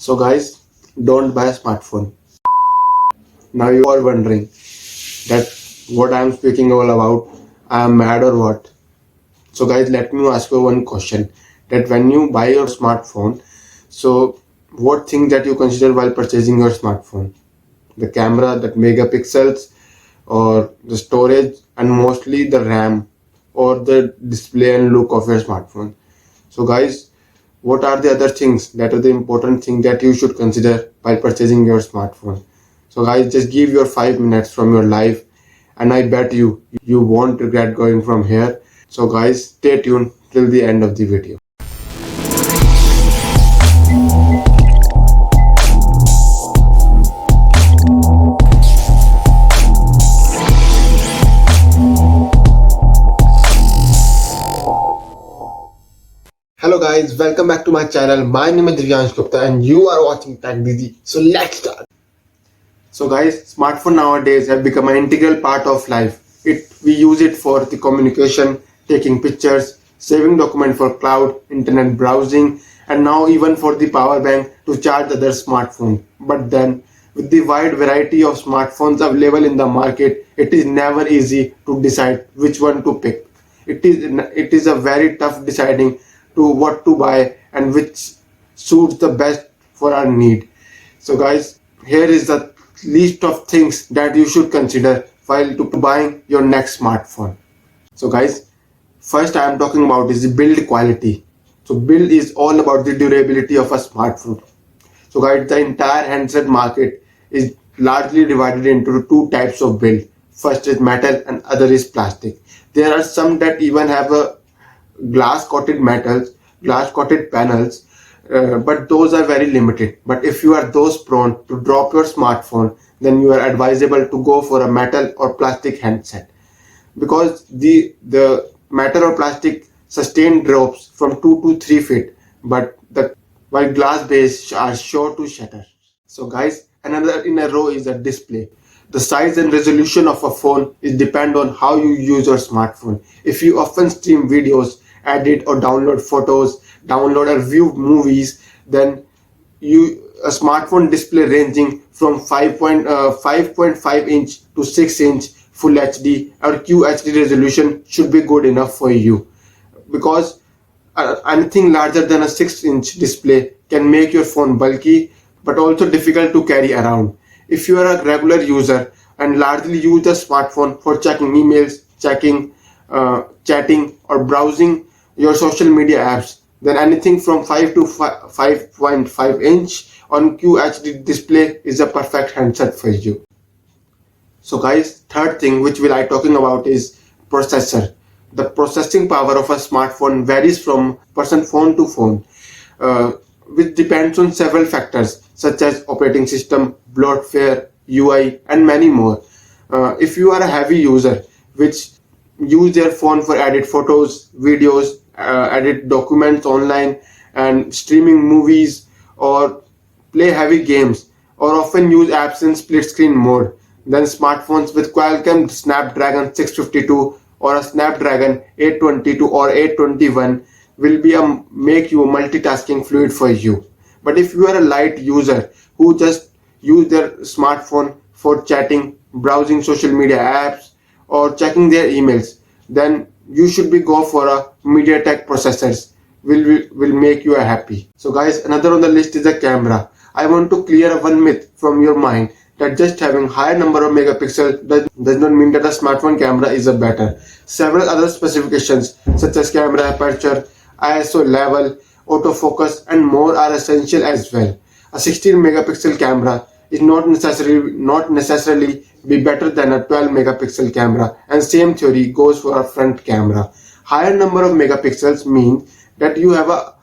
So guys, don't buy a smartphone. Now you are wondering that what I am speaking all about, I am mad or what? So guys, let me ask you one question. That when you buy your smartphone, so what things that you consider while purchasing your smartphone? The camera, the megapixels, or the storage, and mostly the RAM or the display and look of your smartphone. So guys, what are the other things that are the important thing that you should consider while purchasing your smartphone? So guys, just give your 5 minutes from your life, and I bet you won't regret going from here. So guys, stay tuned till the end of the video. Hello guys, welcome back to my channel. My name is Gupta and you are watching Tech Didi. So let's start. So guys, smartphone nowadays have become an integral part of life. We use it for the communication, taking pictures, saving document for cloud, internet browsing, and now even for the power bank to charge other smartphone. But then, with the wide variety of smartphones available in the market, it is never easy to decide which one to pick. It is a very tough deciding to what to buy and which suits the best for our need. So guys, here is the list of things that you should consider while to buying your next smartphone. So guys, first I am talking about is the build quality. So build is all about the durability of a smartphone. So guys, the entire handset market is largely divided into two types of build. First is metal and other is plastic. There are some that even have a glass coated panels, but those are very limited. But if you are those prone to drop your smartphone, then you are advisable to go for a metal or plastic handset, because the metal or plastic sustain drops from 2 to 3 feet, but while glass based are sure to shatter. So guys, another in a row is the display. The size and resolution of a phone is depend on how you use your smartphone. If you often stream videos, edit or download photos, download or view movies, then a smartphone display ranging from 5.5 inch to 6 inch full HD or QHD resolution should be good enough for you, because anything larger than a 6-inch display can make your phone bulky but also difficult to carry around. If you are a regular user and largely use the smartphone for checking emails, chatting or browsing your social media apps, then anything from 5 to 5.5 inch on QHD display is a perfect handset for you. So guys, third thing which I talking about is processor. The processing power of a smartphone varies from phone to phone, which depends on several factors such as operating system, bloatware, UI, and many more. If you are a heavy user which use their phone for edit photos, videos, edit documents online, and streaming movies, or play heavy games, or often use apps in split screen mode, then smartphones with Qualcomm Snapdragon 652 or a Snapdragon 822 or 821 will make you a multitasking fluid for you. But if you are a light user who just use their smartphone for chatting, browsing social media apps, or checking their emails, then you should go for a MediaTek processors will make you happy. So guys, another on the list is the camera. I want to clear one myth from your mind that just having higher number of megapixels does not mean that a smartphone camera is a better. Several other specifications such as camera aperture, ISO level, autofocus, and more are essential as well. A 16 megapixel camera is not necessarily be better than a 12 megapixel camera, and same theory goes for a front camera. Higher number of megapixels mean that you have a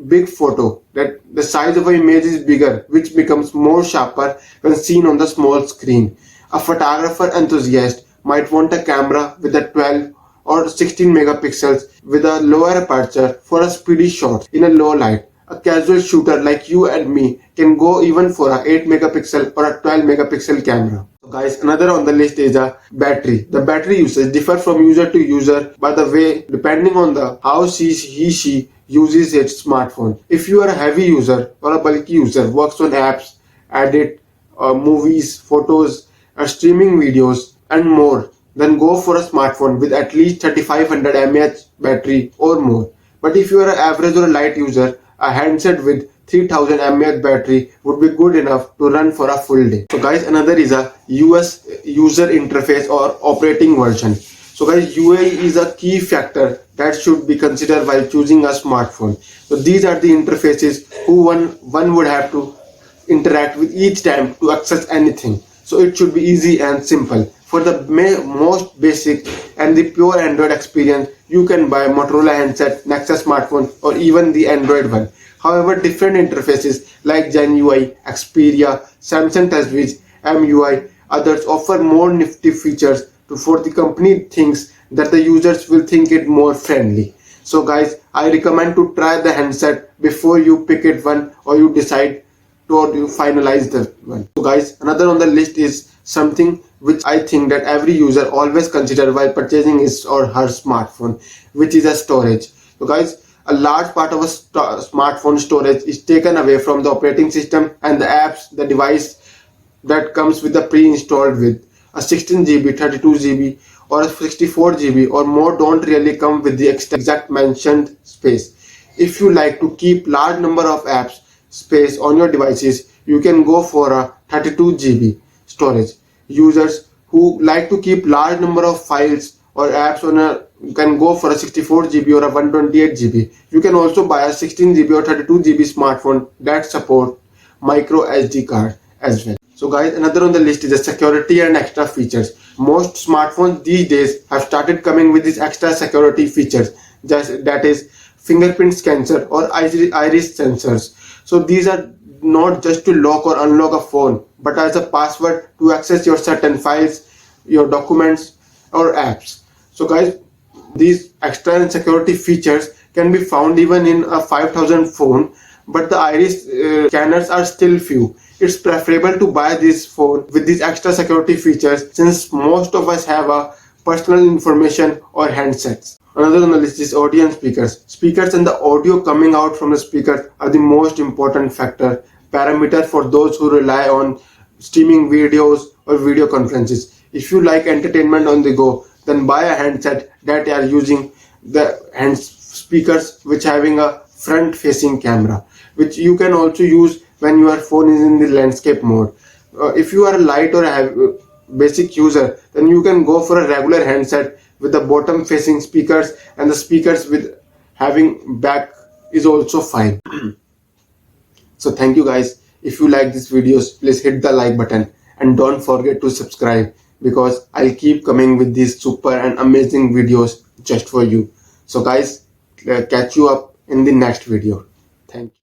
big photo, that the size of an image is bigger, which becomes more sharper when seen on the small screen. A photographer enthusiast might want a camera with a 12 or 16 megapixels with a lower aperture for a speedy shot in a low light. A casual shooter like you and me can go even for a 8 megapixel or a 12 megapixel camera. Guys, another on the list is a battery. The battery usage differ from user to user by the way depending on the how he she uses its smartphone. If you are a heavy user or a bulky user, works on apps, edit movies, photos, streaming videos, and more, then go for a smartphone with at least 3500 mAh battery or more. But if you are an average or a light user, a handset with 3000 mAh battery would be good enough to run for a full day. So guys, another is a US user interface or operating version. So guys, UI is a key factor that should be considered while choosing a smartphone. So these are the interfaces who one would have to interact with each time to access anything. So it should be easy and simple. For the most basic and the pure Android experience, you can buy Motorola handset, Nexus smartphone, or even the Android one. However, different interfaces like Gen UI, Xperia, Samsung TouchWiz, MUI, others offer more nifty features for the company thinks that the users will think it more friendly. So guys, I recommend to try the handset before you pick it one or you decide or you finalize the one. So guys, another on the list is something which I think that every user always consider while purchasing his or her smartphone, which is a storage. So guys, a large part of a smartphone storage is taken away from the operating system and the apps, the device that comes with the pre-installed with a 16 GB, 32 GB or a 64 GB or more don't really come with the exact mentioned space. If you like to keep large number of apps space on your devices, you can go for a 32 GB storage. Users who like to keep large number of files or apps on a can go for a 64 GB or a 128 GB. You can also buy a 16 GB or 32 GB smartphone that support micro SD card as well. So guys, another on the list is the security and extra features. Most smartphones these days have started coming with these extra security features, just that is fingerprint sensor or iris sensors. So these are not just to lock or unlock a phone, but as a password to access your certain files, your documents or apps. So guys, these extra and security features can be found even in a 5000 phone, but the iris scanners are still few. It's preferable to buy this phone with these extra security features since most of us have a personal information or handsets. Another on the list is audio and speakers. Speakers and the audio coming out from the speaker are the most important parameter for those who rely on streaming videos or video conferences. If you like entertainment on the go, then buy a handset that are using the hand speakers which having a front facing camera, which you can also use when your phone is in the landscape mode. If you are a light or a basic user, then you can go for a regular handset with the bottom facing speakers, and the speakers with having back is also fine. So thank you guys. If you like these videos, please hit the like button and don't forget to subscribe, because I'll keep coming with these super and amazing videos just for you. So guys, catch you up in the next video. Thank you.